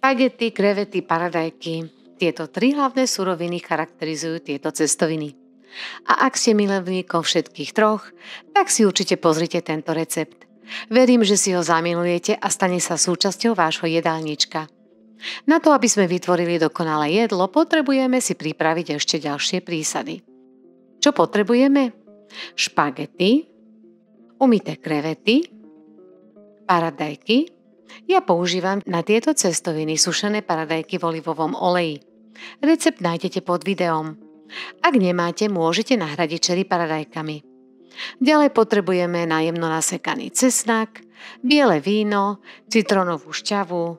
Špagety, krevety, paradajky. Tieto tri hlavné suroviny charakterizujú tieto cestoviny. A ak ste milovníkom všetkých troch, tak si určite pozrite tento recept. Verím, že si ho zamilujete a stane sa súčasťou vášho jedálnička. Na to, aby sme vytvorili dokonalé jedlo, potrebujeme si pripraviť ešte ďalšie prísady. Čo potrebujeme? Špagety, umyté krevety, paradajky. Ja používam na tieto cestoviny sušené paradajky v olivovom oleji. Recept nájdete pod videom. Ak nemáte, môžete nahradiť čeri paradajkami. Ďalej potrebujeme najemno nasekaný cesnak, biele víno, citrónovú šťavu,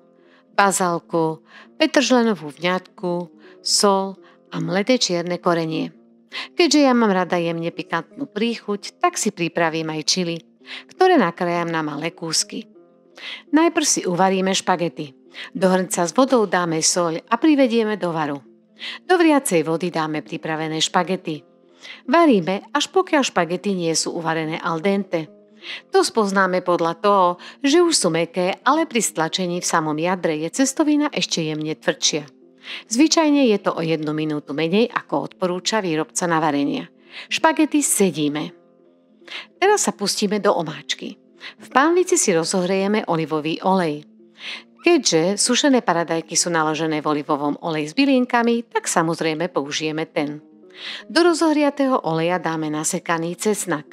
bazálku, petržlenovú vňatku, sol a mleté čierne korenie. Keďže ja mám rada jemne pikantnú príchuť, tak si pripravím aj čili, ktoré nakrájam na malé kúsky. Najprv si uvaríme špagety. Do hrnca s vodou dáme soľ a privedieme do varu. Do vriacej vody dáme pripravené špagety. Varíme, až pokiaľ špagety nie sú uvarené al dente. To spoznáme podľa toho, že už sú mäkké, ale pri stlačení v samom jadre je cestovina ešte jemne tvrdšia. Zvyčajne je to o 1 minútu menej, ako odporúča výrobca na varenia. Špagety sedíme. Teraz sa pustíme do omáčky. V pánvici si rozohrejeme olivový olej. Keďže sušené paradajky sú naložené v olivovom oleji s bylinkami, tak samozrejme použijeme ten. Do rozohriatého oleja dáme nasekaný cesnak.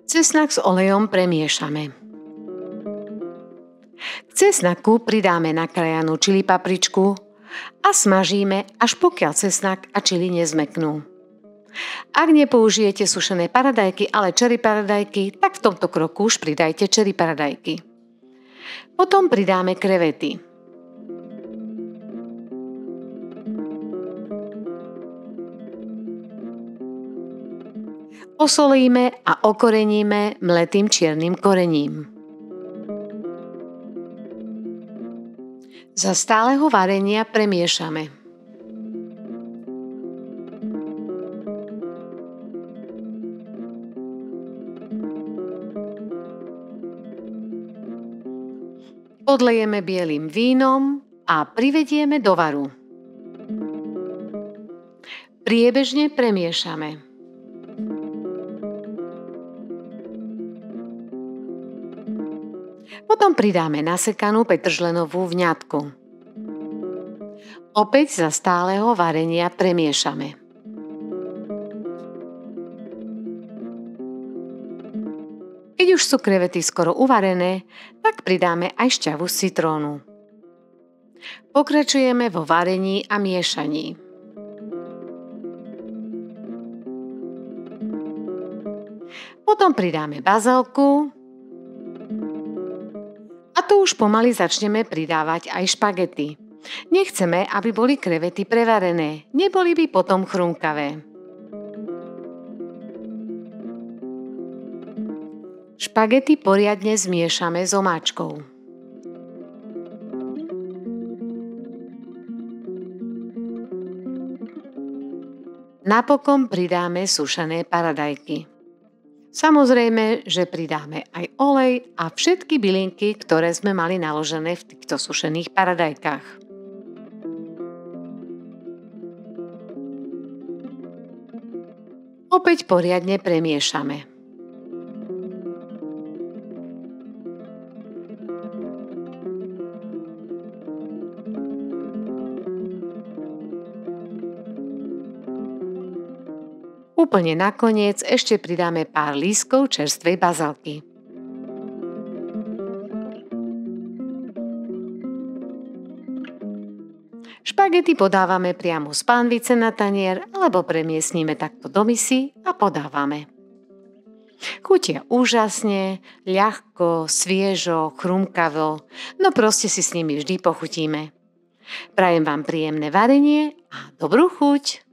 Cesnak s olejom premiešame. K cesnaku pridáme nakrájanú čili papričku a smažíme, až pokiaľ cesnak a čili nezmeknú. Ak nepoužijete sušené paradajky, ale čeri paradajky, tak v tomto kroku už pridajte čeri paradajky. Potom pridáme krevety. Osolíme a okoreníme mletým čiernym korením. Za stáleho varenia premiešame. Podlejeme bielým vínom a privedieme do varu. Priebežne premiešame. Potom pridáme nasekanú petržlenovú vňatku. Opäť za stáleho varenia premiešame. Keď už sú krevety skoro uvarené, tak pridáme aj šťavu z citrónu. Pokračujeme vo varení a miešaní. Potom pridáme bazálku a tu už pomaly začneme pridávať aj špagety. Nechceme, aby boli krevety prevarené, neboli by potom chrumkavé. Špagety poriadne zmiešame s omáčkou. Napokon pridáme sušené paradajky. Samozrejme, že pridáme aj olej a všetky bylinky, ktoré sme mali naložené v týchto sušených paradajkách. Opäť poriadne premiešame. Úplne nakoniec ešte pridáme pár lístkov čerstvej bazálky. Špagety podávame priamo z pánvice na tanier alebo premiestnime takto do misy a podávame. Chutia úžasne, ľahko, sviežo, chrumkavo, no proste si s nimi vždy pochutíme. Prajem vám príjemné varenie a dobrú chuť!